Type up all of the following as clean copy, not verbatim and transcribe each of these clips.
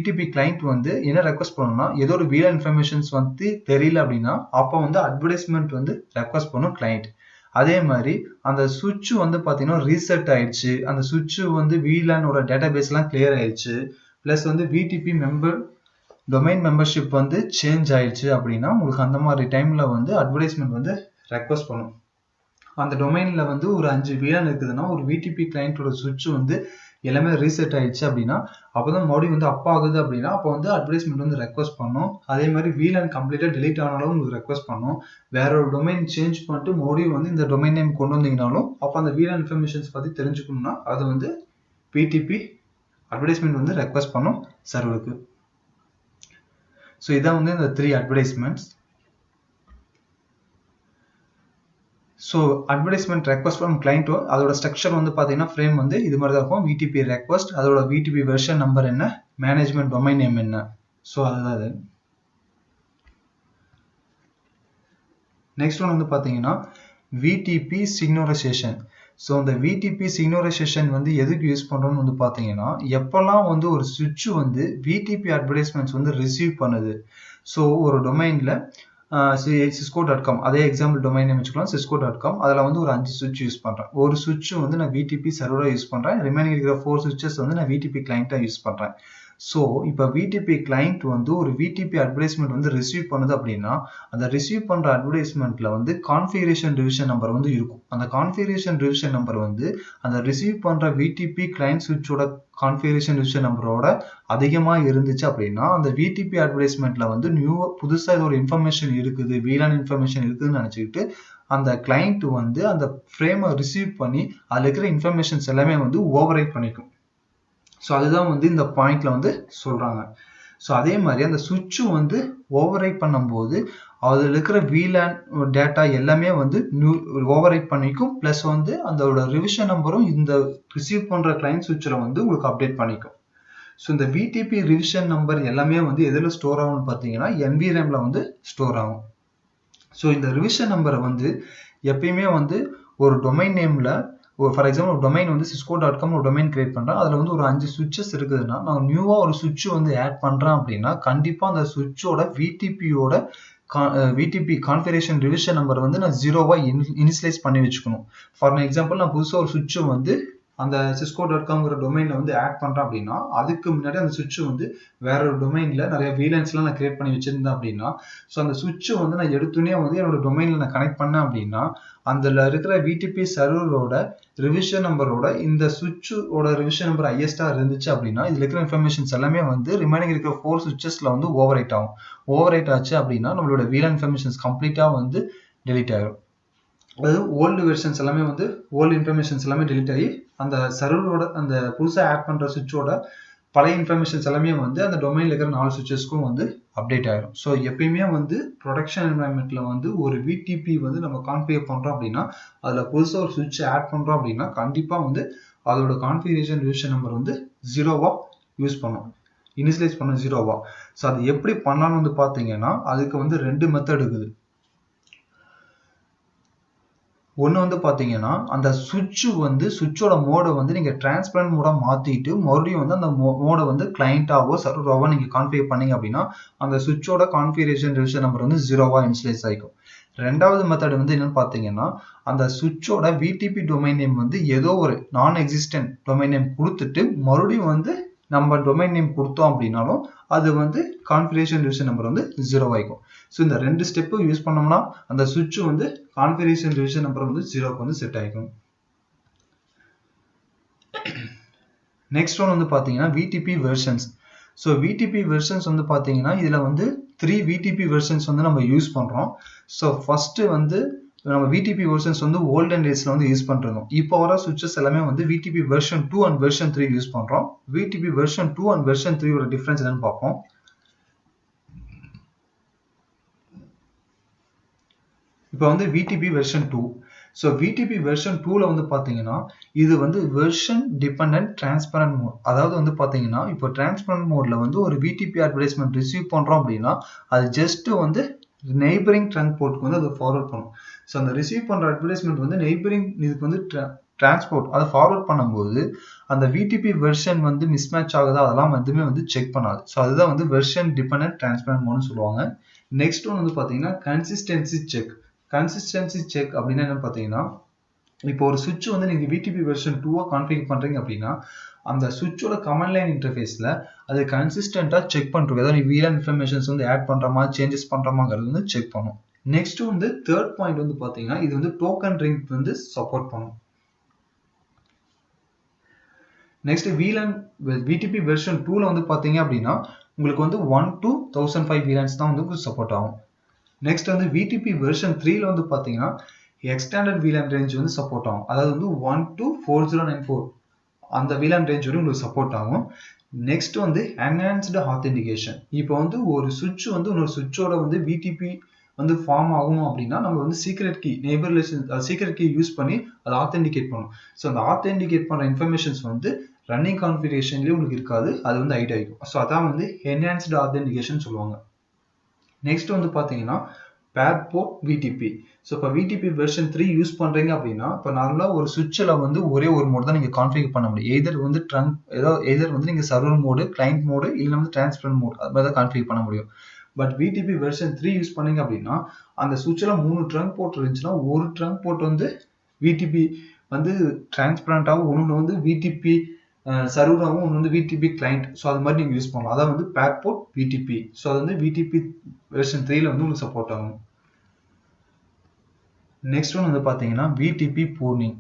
VTP client வந்து என்ன request பண்ணணும்னா ஏதோ ஒரு VLAN இன்ஃபர்மேஷன்ஸ் வந்து தெரியல அப்படின்னா அப்போ வந்து அட்வர்டைஸ்மெண்ட் வந்து ரெக்வஸ்ட் பண்ணும் கிளைண்ட். அதே மாதிரி அந்த சுவிட்ச் வந்து பார்த்தீங்கன்னா ரீசெட் ஆயிடுச்சு, அந்த சுவிட்ச் வந்து VLAN-ஓட டேட்டாபேஸ்லாம் கிளியர் ஆயிடுச்சு, ப்ளஸ் வந்து VTP டொமைன் மெம்பர்ஷிப் வந்து சேஞ்ச் ஆயிடுச்சு அப்படின்னா உங்களுக்கு அந்த மாதிரி டைம்ல வந்து அட்வர்டைஸ்மெண்ட் வந்து ரெக்வஸ்ட் பண்ணும். அந்த டொமைன்ல வந்து ஒரு 5 VLAN இருக்குதுன்னா ஒரு VTP கிளைண்டோட சுவிட்ச் வந்து எல்லாமே ரீசெட் ஆயிடுச்சு அப்படின்னா அப்போதான் மறுபடியும் வந்து அப் ஆகுது அப்படின்னா அப்போ வந்து அட்வர்டைஸ்மெண்ட் வந்து ரெக்வஸ்ட் பண்ணும். அதே மாதிரி VLAN கம்ப்ளீட்டா டெலீட் ஆனாலும் உங்களுக்கு ரெக்வஸ்ட் பண்ணும். வேற ஒரு டொமைன் சேஞ்ச் பண்ணிட்டு மறுபடியும் வந்து இந்த டொமைன் நேம் கொண்டு வந்தீங்கனாலும் அப்போ அந்த VLAN இன்ஃபர்மேஷன்ஸ் பத்தி தெரிஞ்சுக்கணும்னா அது வந்து VTP அட்வர்டைஸ்மெண்ட் வந்து ரெக்வஸ்ட் பண்ணும் சர்வருக்கு. ஸோ இதான் வந்து இந்த 3 advertisements. So advertisement request from client அதோட ஸ்ட்ரக்சர் வந்து பார்த்தீங்கன்னா ஃப்ரேம் வந்து இது மாதிரி தான் இருக்கும். VTP ரெக்வஸ்ட், அதோட VTP வெர்ஷன் நம்பர் என்ன, மேனேஜ்மெண்ட் டொமைன் நேம் என்ன. ஸோ அதுதான் அது. நெக்ஸ்ட் ஒன் வந்து பார்த்தீங்கன்னா VTP சிக்னரைசேஷன். ஸோ இந்த VTP சிக்னரைசேஷன் வந்து எதுக்கு யூஸ் பண்ணுறோம்னு வந்து பார்த்தீங்கன்னா எப்போல்லாம் வந்து ஒரு சுவிட்ச் வந்து VTP அட்வர்டைஸ்மெண்ட்ஸ் வந்து ரிசீவ் பண்ணுது. ஸோ ஒரு டொமைனில் cisco.com அதே எக்ஸாம்பிள் டொமைன் நேம் வச்சுக்கலாம் cisco.com. அதில் வந்து ஒரு 5 சுவிட்ச் யூஸ் பண்ணுறேன். ஒரு சுவிட்ச் வந்து நான் VTP சர்வராக யூஸ் பண்ணுறேன், ரிமைனிங் இருக்கிற 4 சுவிட்சஸ் வந்து நான் VTP கிளைண்ட்டாக யூஸ் பண்ணுறேன். ஸோ இப்போ VTP கிளைண்ட் வந்து ஒரு VTP அட்வர்டைஸ்மெண்ட் வந்து ரிசீவ் பண்ணுது அப்படின்னா அந்த ரிசீவ் பண்ணுற அட்வர்டைஸ்மெண்ட்டில் வந்து கான்ஃபிகரேஷன் ரிவிஷன் நம்பர் வந்து இருக்கும். அந்த கான்ஃபிகரேஷன் ரிவிஷன் நம்பர் வந்து அந்த ரிசீவ் பண்ணுற VTP கிளைண்ட் சுவிட்சோட கான்ஃபிகரேஷன் ரிவிஷன் நம்பரோட அதிகமாக இருந்துச்சு அப்படின்னா அந்த VTP அட்வர்டைஸ்மெண்ட்டில் வந்து புதுசாக இது ஒரு இன்ஃபர்மேஷன் இருக்குது, VLAN இன்ஃபர்மேஷன் இருக்குதுன்னு நினச்சிக்கிட்டு அந்த கிளைண்ட் வந்து அந்த ஃப்ரேமை ரிசீவ் பண்ணி அதில் இருக்கிற இன்ஃபர்மேஷன்ஸ் எல்லாமே வந்து ஓவர்ரைட் பண்ணிக்கும். ஸோ அதுதான் வந்து இந்த பாயிண்ட்ல வந்து சொல்றாங்க. ஸோ அதே மாதிரி அந்த சுவிட்ச் வந்து ஓவர்ரைட் பண்ணும்போது அதில் இருக்கிற VLAN டேட்டா எல்லாமே வந்து ஓவர்ரைட் பண்ணிக்கும். ப்ளஸ் வந்து அதோட ரிவிஷன் நம்பரும் இந்த ரிசீவ் பண்ற கிளைண்ட் சுவிட்சில் வந்து உங்களுக்கு அப்டேட் பண்ணிக்கும். ஸோ இந்த VTP ரிவிஷன் நம்பர் எல்லாமே வந்து எதில் ஸ்டோர் ஆகும்னு பார்த்தீங்கன்னா NVRAMல வந்து ஸ்டோர் ஆகும். ஸோ இந்த ரிவிஷன் நம்பரை வந்து எப்பயுமே வந்து ஒரு டொமைன் நேம்ல ஃபார் எக்ஸாம்பிள் ஒரு டொமைன் வந்து cisco.com ஒரு டொமைன் கிரியேட் பண்ணுறேன், அதில் வந்து ஒரு 5 சுவிட்சஸ் இருக்குதுன்னா நான் நியூவாக ஒரு சுவிட்ச் வந்து ஆட் பண்ணுறேன் அப்படின்னா கண்டிப்பாக அந்த சுவிட்சோட VTP கான்ஃபிகரேஷன் ரிவிஷன் நம்பர் வந்து நான் 0வா இனிஷியலைஸ் பண்ணி வச்சுக்கணும். ஃபார் எக்ஸாம்பிள் நான் புதுசாக ஒரு சுவிட்ச் வந்து அந்த cisco.comங்கிற டொமைன்ல வந்து ஆட் பண்றேன் அப்படின்னா அதுக்கு முன்னாடி அந்த சுவிட்ச் வந்து வேற ஒரு டொமைன்ல நிறைய VLANsலாம் நான் கிரியேட் பண்ணி வச்சிருந்தேன் அப்படின்னா ஸோ அந்த சுவிட்ச் வந்து நான் எடுத்துனே வந்து என்னோட டொமைன்ல நான் கனெக்ட் பண்ணேன் அப்படின்னா அதில் இருக்கிற VTP சர்வரோட ரிவிஷன் நம்பரோட இந்த சுவிட்சோட ரிவிஷன் நம்பர் ஹையஸ்டா இருந்துச்சு அப்படின்னா இதுல இருக்கிற இன்ஃபர்மேஷன்ஸ் எல்லாமே வந்து ரிமைனிங் இருக்கிற 4 சுவிட்சஸ்ல வந்து ஓவர்ரைட் ஆகும். ஓவர்ரைட் ஆச்சு அப்படின்னா நம்மளோட VLAN இன்ஃபர்மேஷன்ஸ் கம்ப்ளீட்டா வந்து டெலீட் ஆயிடும். அதாவது ஓல்டு வெர்ஷன்ஸ் எல்லாமே வந்து ஓல்டு இன்ஃபர்மேஷன்ஸ் எல்லாமே டெலீட் ஆகி அந்த சர்வரோட அந்த புதுசாக ஆட் பண்ணுற சுவிட்சோட பழைய இன்ஃபர்மேஷன்ஸ் எல்லாமே வந்து அந்த டொமைனில் இருக்கிற 4 சுவிட்சஸ்க்கும் வந்து அப்டேட் ஆகிடும். ஸோ எப்பயுமே வந்து ப்ரொடக்ஷன் என்வரான்மெண்ட்டில் வந்து ஒரு VTP வந்து நம்ம கான்ஃபிகர் பண்ணுறோம் அப்படின்னா அதில் புதுசாக ஒரு சுவிட்ச் ஆட் பண்ணுறோம் அப்படின்னா கண்டிப்பாக வந்து அதோட கான்ஃபிகரேஷன் ரிவிஷன் நம்பர் வந்து 0வா யூஸ் பண்ணும், இனிஷியலைஸ் பண்ண 0வா. ஸோ அது எப்படி பண்ணலாம்னு வந்து பார்த்தீங்கன்னா அதுக்கு வந்து 2 மெத்தட் இருக்குது. ஒன்று வந்து பார்த்தீங்கன்னா அந்த சுவிட்சோட மோடை வந்து நீங்கள் டிரான்ஸ்பரண்ட் மோடாக மாற்றிட்டு மறுபடியும் வந்து அந்த மோடை வந்து கிளைண்டாவோ சர்வராவோ நீங்கள் கான்ஃபிகர் பண்ணீங்க அப்படின்னா அந்த சுவிட்சோட கான்ஃபிகரேஷன் ரிவிஷன் நம்பர் வந்து 0வா இனிஷியலைஸ் ஆகிக்கும். ரெண்டாவது மெத்தட் வந்து என்னன்னு பார்த்தீங்கன்னா அந்த சுவிட்சோட VTP டொமைன் நேம் வந்து ஏதோ ஒரு நான் எக்ஸிஸ்டன்ட் டொமைன் நேம் கொடுத்துட்டு மறுபடியும் வந்து நம்ம டொமைன் நேம் கொடுத்தோம் அப்படின்னாலும் அது வந்து கான்ஃபிகரேஷன் ரிவிஷன் நம்பர் வந்து 0 ஆகிக்கும். ஸோ இந்த 2 ஸ்டெப்பு யூஸ் பண்ணோம்னா அந்த சுவிட்ச் வந்து கான்ஃபிகரேஷன் ரிவிஷன் நம்பர் வந்து 0க்கு வந்து செட் ஆகிக்கும். நெக்ஸ்ட் ஒன் வந்து பார்த்தீங்கன்னா VTP versions. So VTP versions வந்து பார்த்தீங்கன்னா இதில் வந்து 3 VTP வெர்ஷன்ஸ் வந்து நம்ம யூஸ் பண்ணுறோம். ஸோ ஃபர்ஸ்ட் வந்து நம்ம VTP வெர்ஷன்ஸ் வந்து ஓல்டன் டேஸ்ல வந்து யூஸ் பண்ணிருந்தோம். இப்போ வர சுவிட்சஸ் எல்லாமே வந்து VTP version 2 and version 3 use பண்றோம். VTP வெர்ஷன் 2 அண்ட் வெர்ஷன் 3 ஓட டிஃபரன்ஸ் என்னன்னு பார்ப்போம். இப்போ வந்து VTP version 2. So VTP version 2ல வந்து பார்த்தீங்கன்னா இது வந்து வெர்ஷன் டிபெண்டன்ட் டிரான்ஸ்பரண்ட் மோட். அதாவது வந்து பார்த்தீங்கன்னா இப்போ டிரான்ஸ்பரண்ட் மோட்ல வந்து ஒரு VTP அட்வர்டைஸ்மெண்ட் ரிசீவ் பண்றோம் அப்படின்னா அது ஜஸ்ட் வந்து நெய்பரிங் ட்ரங்க் போர்ட்டுக்கு வந்து அதை ஃபார்வர்ட் பண்ணும். ஸோ அந்த ரிசீவ் பண்ணுற அட்வர்டைஸ்மெண்ட் வந்து நெய்பரிங் இதுக்கு வந்து டிரான்ஸ்போர்ட் அதை ஃபார்வர்ட் பண்ணும்போது அந்த விடிபி வெர்ஷன் வந்து மிஸ்மேட்ச் ஆகுதா அதெல்லாம் எதுவுமே வந்து செக் பண்ணாது. ஸோ அதுதான் வந்து வெர்ஷன் டிபெண்டன்ட் டிரான்ஸ்பரண்ட் மோட்னு சொல்லுவாங்க. நெக்ஸ்ட் ஒன் வந்து பார்த்தீங்கன்னா கன்சிஸ்டன்சி செக். கன்சிஸ்டன்சி செக் அப்படின்னா என்னன்னு பார்த்தீங்கன்னா, இப்போ ஒரு சுவிட்ச் வந்து நீங்கள் விடிபி வெர்ஷன் 2 கான்ஃபிகர் பண்ணுறீங்க அப்படின்னா அந்த சுவிட்சோட கமாண்ட் லைன் இன்டர்ஃபேஸில் அது கன்சிஸ்டண்ட்டாக செக் பண்ணுறோம். ஏதாவது VLAN இன்ஃபர்மேஷன்ஸ் வந்து ஆட் பண்ணுறோமா சேஞ்சஸ் பண்ணுறோமாங்கிறது வந்து செக் பண்ணும். நெக்ஸ்ட் வந்து தேர்ட் பாயிண்ட் வந்து பார்த்தீங்கன்னா இது வந்து டோக்கன் ரிங் வந்து சப்போர்ட் பண்ணும். நெக்ஸ்ட் விடிபி வெர்ஷன் 2ல வந்து பார்த்தீங்க அப்படின்னா உங்களுக்கு வந்து 1 to 1005 VLANs தான் வந்து சப்போர்ட் ஆகும். நெக்ஸ்ட் வந்து விடிபி வெர்ஷன் 3ல வந்து பார்த்தீங்கன்னா எக்ஸ்டாண்டட் VLAN ரேஞ்ச் வந்து சப்போர்ட் ஆகும். அதாவது வந்து 1 to 4094 அந்த VLAN ரேஞ்ச் வரை உங்களுக்கு சப்போர்ட் ஆகும். நெக்ஸ்ட் வந்து என்ஹான்ஸ்டு ஆத்தென்டிகேஷன். இப்போ வந்து ஒரு சுவிட்ச் வந்து இன்னொரு சுவிட்சோட வந்து விடிபி வந்து ஃபார்ம் ஆகணும் அப்படின்னா நம்ம வந்து secret key neighbour relation secret key use பண்ணி அதை ஆத்தென்டிகேட் பண்ணணும். ஸோ அந்த ஆத்தென்டிகேட் பண்ணுற இன்ஃபர்மேஷன்ஸ் வந்து ரன்னிங் கான்ஃபிகரேஷன்லேயே உங்களுக்கு இருக்காது, அது வந்து ஹைட் ஆகிடும். ஸோ அதான் வந்து என்ஹான்ஸ்டு ஆத்தென்டிகேஷன் சொல்லுவாங்க. நெக்ஸ்ட் வந்து பார்த்தீங்கன்னா பேர் போர்ட் விடிபி. ஸோ இப்போ விடிபி வெர்ஷன் 3 யூஸ் பண்ணுறீங்க அப்படின்னா இப்போ நார்மலாக ஒரு சுவிட்சில் வந்து ஒரே ஒரு மோட் தான் நீங்கள் கான்ஃபிகர் பண்ண முடியும். எதர் வந்து எதர் வந்து நீங்கள் சர்வர் மோடு, கிளைண்ட் மோடு, இல்லைன்னா வந்து டிரான்ஸ்பரண்ட் மோட் அது மாதிரி தான் கான்ஃபிகர் பண்ண முடியும். பட் விடிபி வெர்ஷன் 3 யூஸ் பண்ணீங்க அப்படின்னா அந்த சுவிட்சில் 3 ட்ரங்க் போர்ட் இருந்துச்சுன்னா ஒரு ட்ரங்க் போர்ட் வந்து விடிபி வந்து டிரான்ஸ்பரண்டாகவும் ஒன்று வந்து விடிபி சர்வராகவும் ஒன்று வந்து விடிபி கிளைண்ட். ஸோ அது மாதிரி நீங்கள் யூஸ் பண்ணலாம். அதான் வந்து பேர் போர்ட் விடிபி. ஸோ அது வந்து விடிபி வெர்ஷன் 3ல வந்து உங்களுக்கு சப்போர்ட் ஆகும். நெக்ஸ்ட் ஒன் வந்து பார்த்தீங்கன்னா விடிபி பூர்னிங்.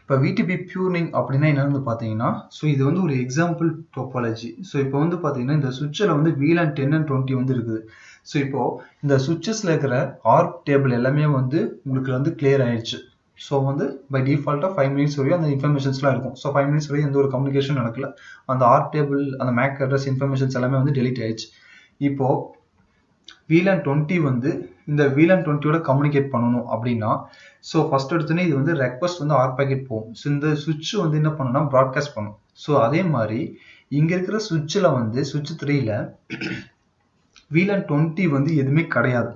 இப்போ விடிபி பியூரிங் அப்படின்னா என்னன்னு பார்த்தீங்கன்னா ஸோ இது வந்து ஒரு எக்ஸாம்பிள் டோபாலஜி. ஸோ இப்போ வந்து பார்த்தீங்கன்னா இந்த சுவிட்சில் வந்து VLAN 10 and 20 வந்து இருக்குது. ஸோ இப்போ இந்த சுவிட்சஸில் இருக்கிற ஆர்க் டேபிள் எல்லாமே வந்து உங்களுக்கு வந்து கிளியர் ஆயிடுச்சு. ஸோ வந்து பை டிஃபால்ட்டாக 5 minutes வரையும் அந்த இன்ஃபர்மேஷன்ஸ்லாம் இருக்கும். ஸோ 5 minutes வரையும் எந்த ஒரு கம்யூனிகேஷன் நடக்கல. அந்த ஆர்க் டேபிள் அந்த மேக் அட்ரஸ் இன்ஃபர்மேஷன்ஸ் எல்லாமே வந்து டெலிட் ஆயிடுச்சு. இப்போ VLAN 20 வந்து இந்த VLAN 20யோட கம்யூனிகேட் பண்ணணும் அப்படின்னா ஸோ ஃபர்ஸ்ட் எடுத்தோன்னே இது வந்து ரெக்வஸ்ட் வந்து ஆர் பேக்கெட் போகும். ஸோ இந்த சுவிட்ச் வந்து என்ன பண்ணணும்னா ப்ராட்காஸ்ட் பண்ணும். ஸோ அதே மாதிரி இங்கே இருக்கிற சுவிட்சில் வந்து சுவிட்ச் 3ல VLAN 20 வந்து எதுவுமே கிடையாது.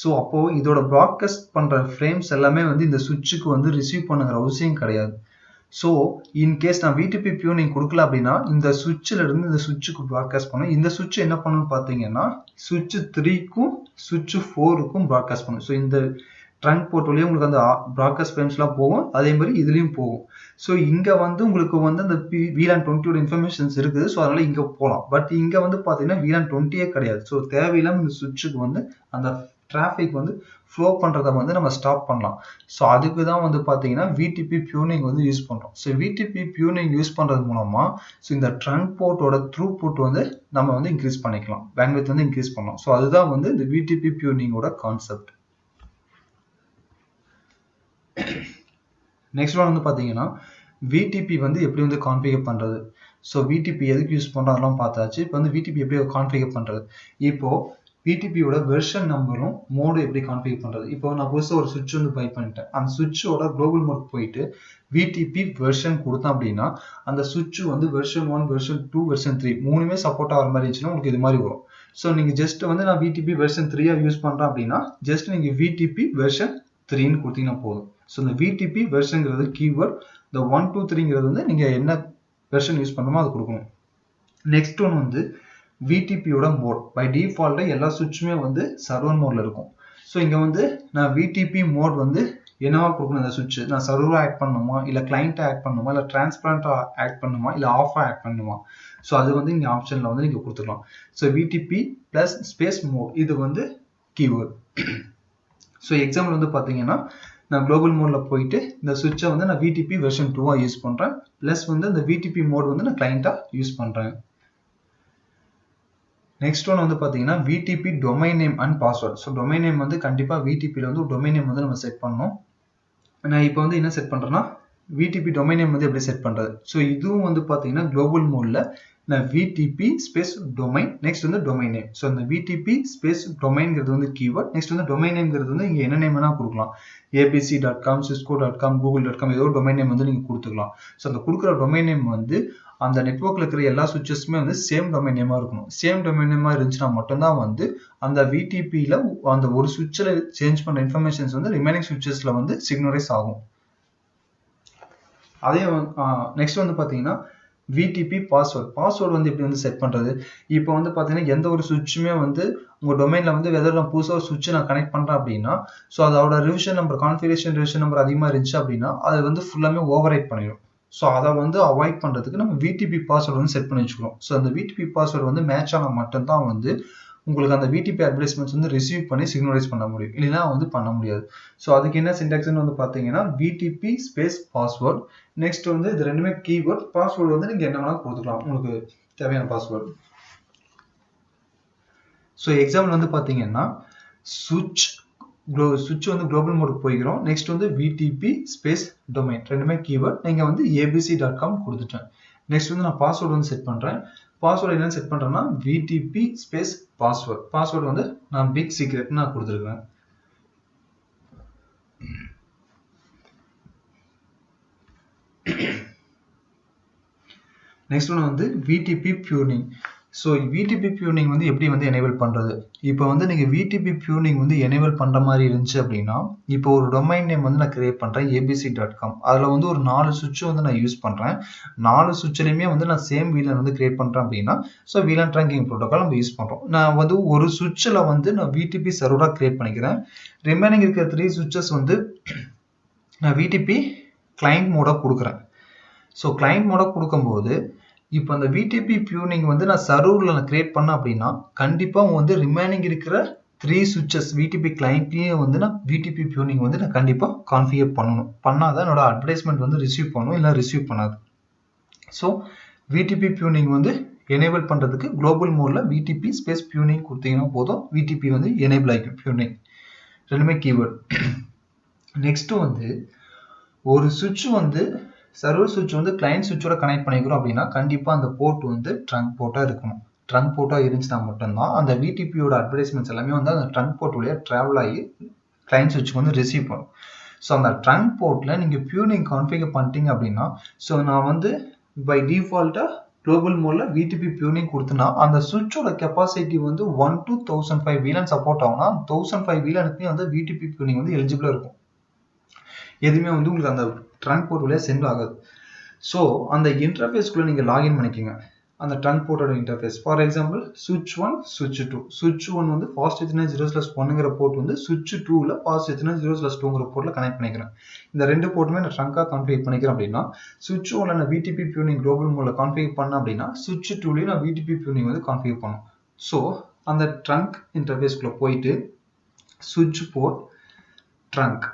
ஸோ அப்போது இதோட ப்ராட்காஸ்ட் பண்ணுற ஃப்ரேம்ஸ் எல்லாமே வந்து இந்த சுவிட்சுக்கு வந்து ரிசீவ் பண்ணுங்கிற அவசியம் கிடையாது. ஸோ இன்கேஸ் நான் விடிபி பியூனிங் கொடுக்கல அப்படின்னா இந்த சுவிட்சில் இருந்து இந்த சுவிட்சுக்கு ப்ராட்காஸ்ட் பண்ணும். இந்த சுவிட்ச் என்ன பண்ணணும்னு பார்த்தீங்கன்னா சுவிட்ச் 3க்கும் சுவிட்ச் 4க்கும் ப்ராட்காஸ்ட் பண்ணும். ஸோ இந்த ட்ரங்க் போர்ட் வழியாக உங்களுக்கு அந்த ப்ராட்காஸ்ட் ஃப்ரேம்ஸ்லாம் போகும், அதே மாதிரி இதுலேயும் போகும். ஸோ இங்கே வந்து உங்களுக்கு வந்து அந்த VLAN 20யோட இன்ஃபர்மேஷன்ஸ் இருக்குது. ஸோ அதனால் இங்கே போகலாம். பட் இங்கே வந்து பார்த்தீங்கன்னா VLAN 20 கிடையாது. ஸோ தேவையில்லாமல் இந்த சுவிட்சுக்கு வந்து அந்த டிராஃபிக் வந்து ஃப்ளோ பண்ணுறத வந்து நம்ம ஸ்டாப் பண்ணலாம். ஸோ அதுக்கு தான் வந்து பார்த்தீங்கன்னா விடிபி பியூனிங் வந்து யூஸ் பண்ணுறோம். ஸோ விடிபி பியூனிங் யூஸ் பண்ணுறது மூலமாக ஸோ இந்த ட்ரங்க் போர்ட்டோட த்ரூபுட் வந்து நம்ம வந்து இன்க்ரீஸ் பண்ணிக்கலாம், பேண்ட்வித் வந்து இன்க்ரீஸ் பண்ணலாம். ஸோ அதுதான் வந்து இந்த விடிபி பியூனிங்கோட கான்செப்ட். நெக்ஸ்ட் ஒன் வந்து பார்த்தீங்கன்னா விடிபி வந்து எப்படி வந்து கான்ஃபிகர் பண்ணுறது. ஸோ விடிபி எதுக்கு யூஸ் பண்ணுறோம் அதெல்லாம் பார்த்தாச்சு. இப்போ வந்து விடிபி எப்படி கான்ஃபிகர் பண்ணுறது. இப்போது விடிபியோட வெர்ஷன் நம்பரும் மோடு எப்படி கான்ஃபிகர் பண்ணுறது. இப்போ நான் புதுசாக ஒரு சுவிட்ச் வந்து பை பண்ணிட்டேன். அந்த சுவிட்சோட குளோபல் மோட் போயிட்டு விடிபி வெர்ஷன் கொடுத்தேன் அப்படின்னா அந்த சுவிட்ச் வந்து வெர்ஷன் 1, வெர்ஷன் 2, வெர்ஷன் 3 மூணுமே சப்போர்ட் ஆகிற மாதிரி இருந்துச்சுன்னா உங்களுக்கு இது மாதிரி வரும். ஸோ நீங்கள் ஜஸ்ட் வந்து நான் விடிபி வெர்ஷன் 3 யூஸ் பண்ணுறேன் அப்படின்னா ஜஸ்ட் நீங்கள் விடிபி வெர்ஷன் 3ன்னு கொடுத்தீங்கன்னா போதும். ஸோ இந்த விடிபி வெர்ஷன்ங்கிறது கீவேர்ட். இந்த 1, 2, 3ங்கிறது வந்து நீங்கள் என்ன வெர்ஷன் யூஸ் பண்ணுறோமோ அது கொடுக்கணும். நெக்ஸ்ட் ஒன் வந்து விடிபியோட மோட். பை டிஃபால்ட்டாக எல்லா சுவிட்சுமே வந்து சர்வர் மோடில் இருக்கும். ஸோ இங்கே வந்து நான் விடிபி மோட் வந்து என்னவா கொடுக்கணும். இந்த சுவிட்ச் நான் சர்வராக ஆட் பண்ணணுமா, இல்லை கிளைண்ட்டாக ஆட் பண்ணணுமா, இல்லை டிரான்ஸ்பரண்ட்டாக ஆட் பண்ணணுமா, இல்லை ஆஃபாக ஆட் பண்ணணுமா. ஸோ அது வந்து இங்கே ஆப்ஷனில் வந்து நீங்கள் கொடுத்துக்கலாம். So VTP plus space mode இது வந்து கீவேர்ட். ஸோ எக்ஸாம்பிள் வந்து பார்த்தீங்கன்னா நான் குளோபல் மோடில் போயிட்டு இந்த சுவிட்சை வந்து நான் விடிபி வெர்ஷன் 2 யூஸ் பண்ணுறேன். ப்ளஸ் வந்து இந்த விடிபி மோட் வந்து நான் கிளைண்ட்டாக யூஸ் பண்ணுறேன். நெக்ஸ்ட் ஒன் வந்து பார்த்தீங்கன்னா VDP domain name and password. So domain name வந்து கண்டிப்பாக விடிபியில் வந்து டொமைன் நேம் வந்து நம்ம செட் பண்ணணும். நான் இப்போ வந்து என்ன செட் பண்ணுறேன்னா விடிபி டொமைன் நேம் வந்து எப்படி செட் பண்ணுறது. ஸோ இதுவும் வந்து பார்த்தீங்கன்னா குளோபல் மோடில் நான் விடிபி ஸ்பேஸ் டொமைன் நெக்ஸ்ட் வந்து டொமைன் நேம். ஸோ அந்த விடிபி ஸ்பேஸ் டொமைன்ங்கிறது வந்து கீவேர்ட். நெக்ஸ்ட் வந்து டொமைன் நேம்ங்கிறது வந்து இங்கே என்ன நேம் வேணால் கொடுக்கலாம். abc.com, cisco.com, google.com ஏதோ டொமைன் நேம் வந்து நீங்கள் கொடுத்துக்கலாம். ஸோ அந்த கொடுக்குற டொமைன் நேம் வந்து அந்த நெட்வொர்க்கில் இருக்கிற எல்லா சுவிட்சஸுமே வந்து சேம் டொமைன் நேமாக இருக்கணும். சேம் டொமைன் நேமாக இருந்துச்சுன்னா மட்டும்தான் வந்து அந்த விடிபியில் அந்த ஒரு சுவிட்சில் சேஞ்ச் பண்ணுற இன்ஃபர்மேஷன்ஸ் வந்து ரிமைனிங் சுவிட்சஸில் வந்து சிக்னரைஸ் ஆகும். அதே நெக்ஸ்ட் வந்து பார்த்தீங்கன்னா விடிபி பாஸ்வேர்டு வந்து எப்படி வந்து செட் பண்ணுறது. இப்போ வந்து பார்த்தீங்கன்னா எந்த ஒரு சுவிட்சுமே வந்து உங்கள் டொமைனில் வந்து வெதர் நான் புதுசாக ஒரு சுவிட்சை நான் கனெக்ட் பண்ணுறேன் அப்படின்னா, ஸோ அதோட revision number configuration revision number அதிகமாக இருந்துச்சு அப்படின்னா அது வந்து ஃபுல்லாமே ஓவர்ரைட் பண்ணிடும். ஸோ அதை வந்து அவாய்ட் பண்ணுறதுக்கு நம்ம விடிபி பாஸ்வேர்டு வந்து செட் பண்ணி வச்சுக்கிறோம். ஸோ அந்த விடிபி பாஸ்வேர்டு வந்து மேட்ச் ஆனால் மட்டும்தான் வந்து உங்களுக்கு அந்த விடிபி அட்வர்டைஸ்மெண்ட்ஸ் வந்து ரிசீவ் பண்ணி சிக்னலைஸ் பண்ண முடியும், இல்லைன்னா வந்து பண்ண முடியாது. ஸோ அதுக்கு என்ன சின்டாக்ஸ்னு வந்து பார்த்தீங்கன்னா விடிபி ஸ்பேஸ் பாஸ்வேர்டு. நெக்ஸ்ட் வந்து இது ரெண்டுமே கீவேர்ட். பாஸ்வேர்டு வந்து நீங்கள் என்ன வேணாலும் கொடுத்துக்கலாம் உங்களுக்கு தேவையான பாஸ்வேர்டு. ஸோ எக்ஸாம்பிள் வந்து பார்த்தீங்கன்னா சுவிட்ச் வந்து குளோபல் மோடுக்கு போய்க்கிறோம். நெக்ஸ்ட் வந்து விடிபி ஸ்பேஸ் டொமைன் ரெண்டுமே கீவேர்ட். நீங்கள் வந்து abc.com கொடுத்துட்டேன். நெக்ஸ்ட் வந்து நான் பாஸ்வேர்டு வந்து செட் பண்ணுறேன். பாஸ்வேர்டு என்னன்னு செட் பண்ணுறேன்னா விடிபி ஸ்பேஸ் பாஸ்வேர்டு வந்து நான் பிக் சீக்ரெட் நான் கொடுத்துருக்கேன். நெக்ஸ்ட் ஒன்று வந்து விடிபி பியூனிங். ஸோ விடிபி பியூனிங் வந்து எப்படி வந்து எனேபிள் பண்ணுறது. இப்போ வந்து நீங்கள் விடிபி பியூனிங் வந்து எனேபிள் பண்ணுற மாதிரி இருந்துச்சு அப்படின்னா, இப்போ ஒரு டொமைன் நேம் வந்து நான் கிரியேட் பண்ணுறேன் abc.com. அதில் வந்து ஒரு 4 சுவிட்சு வந்து நான் யூஸ் பண்ணுறேன். 4 சுவிட்சிலையுமே வந்து நான் சேம் VLAN வந்து கிரியேட் பண்ணுறேன் அப்படின்னா, ஸோ VLAN ட்ராக்கிங் ப்ரோட்டோக்கால் நம்ம யூஸ் பண்ணுறோம். நான் வந்து ஒரு சுவிட்சில் வந்து நான் விடிபி சர்வராக கிரியேட் பண்ணிக்கிறேன். ரிமைனிங் இருக்கிற 3 சுவிட்சஸ் வந்து நான் விடிபி கிளைண்ட் மோடாக கொடுக்குறேன். ஸோ கிளைண்ட் மோடாக கொடுக்கும்போது இப்போ அந்த விடிபி பியூனிங் வந்து நான் சர்வரில் நான் கிரியேட் பண்ணேன் அப்படின்னா, கண்டிப்பாக வந்து ரிமைனிங் இருக்கிற 3 சுவிட்சஸ் விடிபி கிளைண்ட்லேயும் வந்து நான் விடிபி பியூனிங் வந்து நான் கண்டிப்பாக கான்ஃபிகர் பண்ணணும். பண்ணாதான் என்னோட அட்வர்டைஸ்மெண்ட் வந்து ரிசீவ் பண்ணணும், இல்லை ரிசீவ் பண்ணாது. ஸோ விடிபி பியூனிங் வந்து எனேபிள் பண்ணுறதுக்கு குளோபல் மோடில் விடிபி ஸ்பேஸ் பியூனிங் கொடுத்தீங்கன்னா போதும். விடிபி வந்து எனேபிள் ஆகிக்கும். பியூனிங் ரெண்டுமே கீவேர்ட். நெக்ஸ்ட்டு வந்து ஒரு சுவிட்ச் வந்து சர்வர் சுவிட்ச் வந்து கிளைண்ட் சுவிட்சோட கனெக்ட் பண்ணிக்கிறோம் அப்படின்னா, கண்டிப்பாக அந்த போர்ட் வந்து ட்ரங்க் போர்ட்டாக இருக்கணும். ட்ரங்க் போர்ட்டாக இருந்துச்சுன்னா மட்டும்தான் அந்த விடிபியோட அட்வர்டைஸ்மெண்ட்ஸ் எல்லாமே வந்து அந்த ட்ரங்க் போர்ட் வழியாக ட்ராவல் ஆகி கிளைண்ட் சுவிட்சுக்கு வந்து ரிசீவ் பண்ணும். ஸோ அந்த ட்ரங்க் போர்ட்டில் நீங்கள் பியூனிங் கான்ஃபிகர் பண்ணிட்டீங்க அப்படின்னா, ஸோ நான் வந்து பை டிஃபால்ட்டாக குளோபல் மோடில் விடிபி பியூனிங் கொடுத்தனா அந்த சுவிட்சோட கெப்பாசிட்டி வந்து 1 to 1005 VLAN சப்போர்ட் ஆகும்னா 1005 VLANக்குமே வந்து விடிபி பியூனிங் வந்து எலிஜிபிளாக இருக்கும். எதுவுமே வந்து உங்களுக்கு அந்த ட்ரங்க் போர்ட் வழியாக சென்ட் ஆகாது. ஸோ அந்த இன்டர்ஃபேஸ்க்குள்ளே நீங்கள் லாகின் பண்ணிக்கோங்க. அந்த ட்ரங்க் போர்ட்டோட இன்டர்ஃபேஸ் ஃபார் எக்ஸாம்பிள் சுவிட்ச் 1 சுவிட்ச் 2. சுவிட்ச் 1 வந்து ஃபாஸ்ட் எத்தனை 0/1ங்கிற போர்ட் வந்து சுவிட்ச் 2ல ஃபாஸ்ட் எத்தனை 0/2ங்கிற போர்ட்டில் கனெக்ட் பண்ணிக்கிறேன். இந்த ரெண்டு போர்ட்டுமே நான் ட்ரங்காக கான்ஃபிகர் பண்ணிக்கிறேன் அப்படின்னா, சுவிட்ச் 1ல நான் விடிபி பியூனிங் குளோபல் மோடில் கான்ஃபிகர் பண்ணேன் அப்படின்னா, சுவிட்ச் 2லையும் நான் விடிபி பியூனிங் வந்து கான்ஃபிகர் பண்ணணும். ஸோ அந்த ட்ரங்க் இன்டர்ஃபேஸ்க்குள்ளே போயிட்டு சுவிட்ச் போர்ட் ட்ரங்க்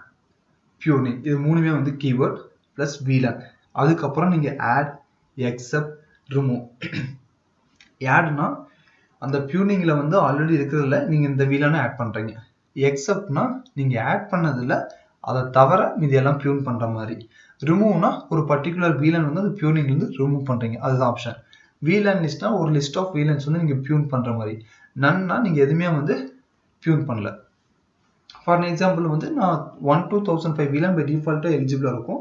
பியூனிங் இது மூணுமே வந்து கீவேர்ட் ப்ளஸ் VLAN. அதுக்கப்புறம் நீங்கள் ஆட் எக்ஸப்ட் ரிமூவ். ஆட்னா அந்த பியூனிங்கில் வந்து ஆல்ரெடி இருக்கிறதுல நீங்கள் இந்த VLAN ஆட் பண்ணுறீங்க. எக்ஸப்ட்னா நீங்கள் ஆட் பண்ணதில் அதை தவிர மீதி எல்லாம் பியூன் பண்ணுற மாதிரி. ரிமூவ்னா ஒரு பர்டிகுலர் VLAN வந்து அந்த பியூனிங்லேருந்து ரிமூவ் பண்ணுறீங்க, அதுதான் ஆப்ஷன். VLAN லிஸ்ட்னா ஒரு லிஸ்ட் ஆஃப் VLANs வந்து நீங்கள் பியூன் பண்ணுற மாதிரி. நன்னா நீங்கள் எதுவுமே வந்து பியூன் பண்ணல. ஃபார் எக்ஸாம்பிள் வந்து நான் 1 to 1005 VLAN பை டிஃபால்ட்டாக எலிஜிபிளாக இருக்கும்.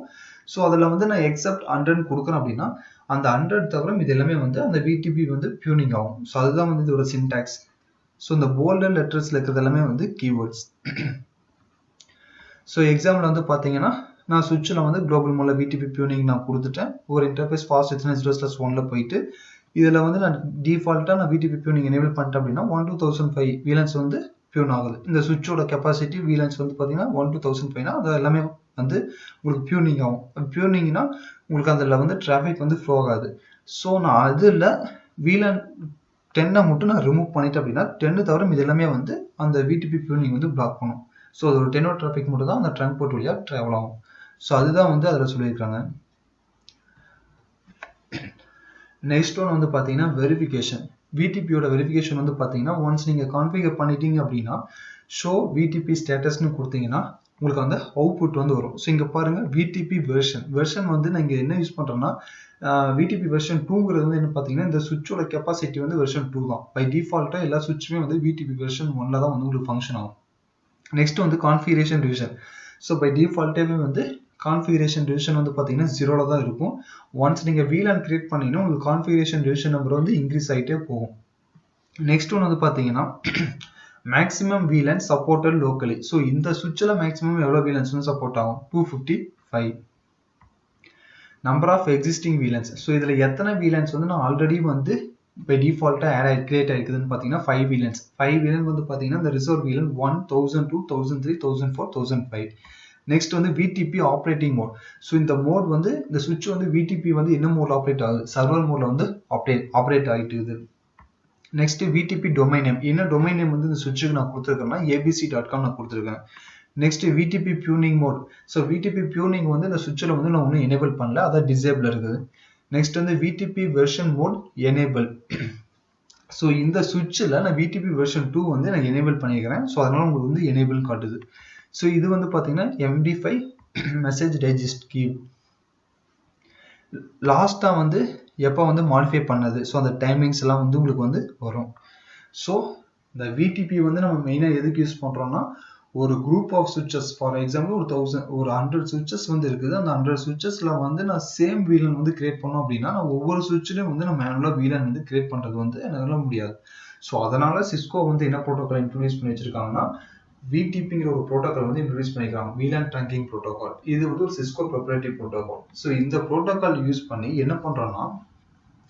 ஸோ அதில் வந்து நான் எக்ஸப்ட் 100 கொடுக்குறேன் அப்படின்னா அந்த 100 தவிர இது எல்லாமே வந்து அந்த விடிபி வந்து பியூனிங் ஆகும். ஸோ அதுதான் வந்து இதோட சின்டாக்ஸ். ஸோ இந்த போல்டர் லெட்டர்ஸில் இருக்கிறது எல்லாமே வந்து கீவேர்ட்ஸ். ஸோ எக்ஸாம்பிள் வந்து பார்த்தீங்கன்னா நான் சுவிட்சில் வந்து குளோபல் மோடில் விடிபி பியூனிங் நான் கொடுத்துட்டேன். ஒரு இன்டர்ஃபேஸ் ஃபாஸ்ட் எத்தனை 0/1ல போயிட்டு இதில் வந்து நான் டிஃபால்ட்டாக நான் விடிபி பியூனிங் எனேபிள் பண்ணிட்டேன் அப்படின்னா 1 to 1005 VLANs வந்து பியூன் ஆகுது. இந்த சுவிட்சோட கெப்பாசிட்டி VLANs வந்து பார்த்தீங்கன்னா 1 to 1005னா அது எல்லாமே வந்து உங்களுக்கு பியூனிங் ஆகும். பியூனிங்னா உங்களுக்கு அதில் வந்து டிராஃபிக் வந்து ஃப்ளோ ஆகாது. ஸோ நான் அதில் VLAN 10 மட்டும் நான் ரிமூவ் பண்ணிட்டேன் அப்படின்னா 10 தவிர இது எல்லாமே வந்து அந்த விடிபி பியூனிங் வந்து பிளாக் பண்ணும். ஸோ அது ஒரு 10 டிராஃபிக் மட்டும் தான் அந்த ட்ரங்க் போர்ட் வழியாக ட்ராவல் ஆகும். ஸோ அதுதான் வந்து அதில் சொல்லியிருக்காங்க. நெக்ஸ்ட் ஒன் வந்து பார்த்தீங்கன்னா வெரிஃபிகேஷன். விடிபியோட வெரிஃபிகேஷன் வந்து பார்த்தீங்கன்னா ஒன்ஸ் நீங்கள் கான்ஃபிகர் பண்ணிட்டீங்க அப்படின்னா ஷோ விடிபி ஸ்டேட்டஸ்னு கொடுத்தீங்கன்னா உங்களுக்கு அந்த அவுட்புட் வந்து வரும். ஸோ இங்கே பாருங்கள் விடிபி வெர்ஷன் வந்து நான் இங்கே என்ன யூஸ் பண்ணுறேன்னா விடிபி வெர்ஷன் 2ங்கிறது வந்து என்ன பார்த்தீங்கன்னா இந்த சுவிட்சோட கெப்பாசிட்டி வந்து வெர்ஷன் 2 தான். பை டிஃபால்ட்டாக எல்லா சுவிட்சுமே வந்து விடிபி வெர்ஷன் 1ல தான் வந்து உங்களுக்கு ஃபங்க்ஷன் ஆகும். நெக்ஸ்ட் வந்து கான்ஃபிகரேஷன் ரிவிஷன். ஸோ பை டிஃபால்ட்டாகவே வந்து கான்ஃபிகரேஷன் ரிவிஷன் வந்து பார்த்தீங்கன்னா 0ல தான் இருக்கும். ஒன்ஸ் நீங்கள் VLAN கிரியேட் பண்ணீங்கன்னா உங்களுக்கு கான்ஃபிகரேஷன் ரிவிஷன் நம்பர் வந்து இன்க்ரீஸ் ஆகிட்டே போகும். நெக்ஸ்ட் ஒன்று வந்து பார்த்தீங்கன்னா maximum VLAN supported locally. So இந்த சுவிட்சில் மேக்ஸிமம் எவ்வளோ VLANs வந்து சப்போர்ட் ஆகும் 255. Number of existing VLANs. So இதில் எத்தனை VLANs வந்து நான் ஆல்ரெடி வந்து இப்போ டிஃபால்ட்டாக கிரியேட் ஆகிருக்குதுன்னு பார்த்தீங்கன்னா 5 VLANs. 5 VLAN வந்து பார்த்தீங்கன்னா இந்த ரிசர்வ் VLAN 1, 1002, 1003, 1004, 1005. நெக்ஸ்ட் வந்து VTP ஆப்ரேட்டிங் மோட். ஸோ இந்த மோட் வந்து இந்த சுவிட்ச் வந்து VTP வந்து என்ன மோட்ல ஆப்ரேட் ஆகுது, சர்வர் மோட்ல வந்து ஆப்ரேட் ஆகிட்டு இருக்குது. Next VTP domain name. என்ன டொமைன் நேம் வந்து இந்த சுவிட்சுக்கு நான் கொடுத்துருக்கேன்னா abc.com நான் கொடுத்துருக்கேன். Next VTP tuning mode. So VTP tuning வந்து இந்த சுவிட்சில் வந்து நான் ஒன்றும் எனேபிள் பண்ணல, அதான் டிசேபிள் இருக்குது. நெக்ஸ்ட் வந்து VTP version mode enable. So இந்த சுவிட்சில் நான் VTP வெர்ஷன் 2 வந்து நான் எனேபிள் பண்ணிக்கிறேன். ஸோ அதனால உங்களுக்கு வந்து எனேபிள் காட்டுது. ஸோ இது வந்து பார்த்தீங்கன்னா MD5 மெசேஜ் டைஜஸ்ட் கீ. லாஸ்ட்டாக வந்து எப்போ வந்து மாடிஃபை பண்ணது, ஸோ அந்த டைமிங்ஸ் எல்லாம் வந்து உங்களுக்கு வந்து வரும். ஸோ இந்த VTP வந்து நம்ம மெயினாக எதுக்கு யூஸ் பண்ணுறோம்னா, ஒரு குரூப் ஆஃப் சுவிட்சஸ், ஃபார் எக்ஸாம்பிள் ஒரு 100 சுவிட்சஸ் வந்து இருக்குது. அந்த 100 சுவிட்சஸ்ல வந்து நான் சேம் VLAN வந்து கிரியேட் பண்ணோம் அப்படின்னா, நான் ஒவ்வொரு சுவிட்ச்லையும் வந்து நான் மேனுவலாக VLAN வந்து கிரியேட் பண்ணுறது வந்து என்னால் முடியாது. ஸோ அதனால சிஸ்கோ வந்து என்ன ப்ரோட்டோக்கால் இன்ட்ரடியூஸ் பண்ணி வச்சிருக்காங்கன்னா, VTPங்கிற ஒரு ப்ரோட்டோக்கால் வந்து இன்ட்ரடியூஸ் பண்ணிருக்காங்க, VLAN ட்ரங்கிங் ப்ரோட்டோக்கால். இது வந்து ஒரு சிஸ்கோ ப்ரொப்ரைட்டரி ப்ரோட்டோக்கால். ஸோ இந்த ப்ரோட்டோக்கால் யூஸ் பண்ணி என்ன பண்றோம்னா,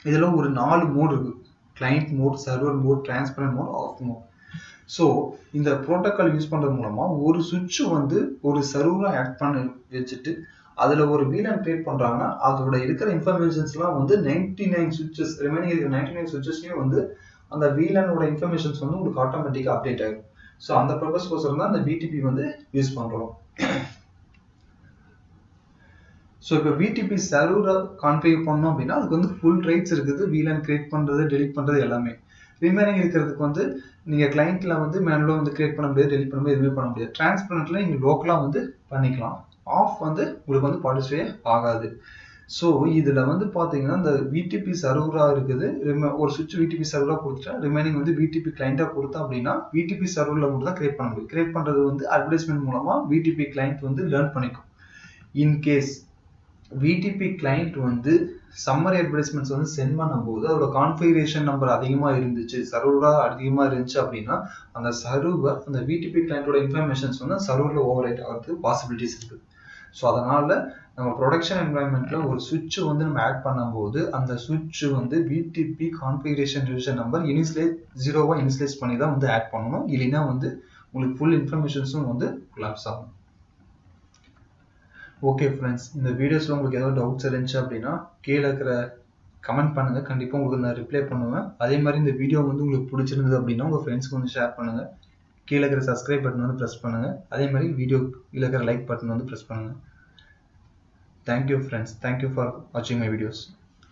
இதில் ஒரு 4 மோட் இருக்கு. Client mode, server mode, transparent mode, off mode. So இந்த ப்ரோட்டோக்கால் யூஸ் பண்ணுறது மூலமாக ஒரு சுவிட்ச் வந்து ஒரு சர்வராக ஆட் பண்ணி வச்சுட்டு அதில் ஒரு VLAN கிரியேட் பண்ணுறாங்கன்னா அதோட இருக்கிற இன்ஃபர்மேஷன்ஸ்லாம் வந்து 99 சுவிட்சஸ், ரிமைனிங் இருக்கிற 99 சுவிட்சஸ்லையும் வந்து அந்த VLANோட இன்ஃபர்மேஷன்ஸ் வந்து உங்களுக்கு ஆட்டோமேட்டிக்காக அப்டேட் ஆகும். ஸோ அந்த பர்பஸ்க்கோசரம் தான் இந்த VTP வந்து யூஸ் பண்ணுறோம். ஸோ இப்போ VTP சர்வரை கான்ஃபிகர் பண்ணோம் அப்படின்னா அதுக்கு வந்து ஃபுல் ரைட்ஸ் இருக்குது. VLAN கிரியேட் பண்ணுறது, டெலிட் பண்ணுறது எல்லாமே. ரிமைனிங் இருக்கிறதுக்கு வந்து நீங்கள் கிளைண்ட்ல வந்து மேனுவலாக வந்து கிரியேட் பண்ண முடியாது, டெலிட் பண்ண முடியாது, எதுவுமே பண்ண முடியாது. டிரான்ஸ்பரண்ட்ல நீங்கள் லோக்கலாக வந்து பண்ணிக்கலாம். ஆஃப் வந்து உங்களுக்கு வந்து பார்ட்டிசிபேட் ஆகாது. ஸோ இதில் வந்து பார்த்தீங்கன்னா இந்த VTP சர்வராக இருக்குது. ஒரு சுவிட்ச் VTP சர்வராக கொடுத்துட்டா ரிமைனிங் வந்து VTP கிளைண்டாக கொடுத்தா அப்படின்னா VTP சர்வரில் மட்டும் தான் கிரியேட் பண்ண முடியும். கிரியேட் பண்ணுறது வந்து அட்வர்டைஸ்மெண்ட் மூலமாக VTP கிளைண்ட் வந்து லேர்ன் பண்ணிக்கும். இன்கேஸ் VTP கிளைண்ட் வந்து சம்மரி அட்வர்டைஸ்மெண்ட்ஸ் வந்து சென்ட் பண்ணும்போது அதோட கான்ஃபிகரேஷன் நம்பர் அதிகமாக இருந்துச்சு, சர்வராக அதிகமாக இருந்துச்சு அப்படின்னா அந்த சர்வர் அந்த VTP கிளைண்டோட இன்ஃபர்மேஷன்ஸ் வந்து சர்வரில் ஓவர் ரைட் ஆகிறதுக்கு பாசிபிலிட்டிஸ் இருக்குது. ஸோ அதனால நம்ம ப்ரொடக்ஷன் என்வாயன்மெண்ட்ல ஒரு சுவிட்ச் வந்து நம்ம ஆட் பண்ணும்போது அந்த சுவிட்ச் வந்து VTP கான்ஃபிகரேஷன் டிவிஷன் நம்பர் ஜீரோவா இனிஷியலைஸ் பண்ணி தான் வந்து ஆட் பண்ணணும். இல்லைன்னா வந்து உங்களுக்கு ஃபுல் இன்ஃபர்மேஷன்ஸும் வந்து கொலாப்ஸ் ஆகும். ஓகே ஃப்ரெண்ட்ஸ், இந்த வீடியோஸில் உங்களுக்கு ஏதாவது டவுட்ஸ் இருந்துச்சு அப்படின்னா கீழே இருக்கிற கமெண்ட் பண்ணுங்கள். கண்டிப்பாக உங்களுக்கு நான் ரிப்ளை பண்ணுவேன். அதே மாதிரி இந்த வீடியோ வந்து உங்களுக்கு பிடிச்சிருந்தது அப்படின்னா உங்கள் ஃப்ரெண்ட்ஸ்க்கு வந்து ஷேர் பண்ணுங்கள். கீழே இருக்கிற சப்ஸ்கிரைப் பட்டன் வந்து ப்ரெஸ் பண்ணுங்கள். அதே மாதிரி வீடியோ கீழே இருக்கிற லைக் பட்டன் வந்து ப்ரெஸ் பண்ணுங்கள். Thank you friends. தேங்க்யூ ஃபார் வாட்சிங் மை வீடியோஸ்.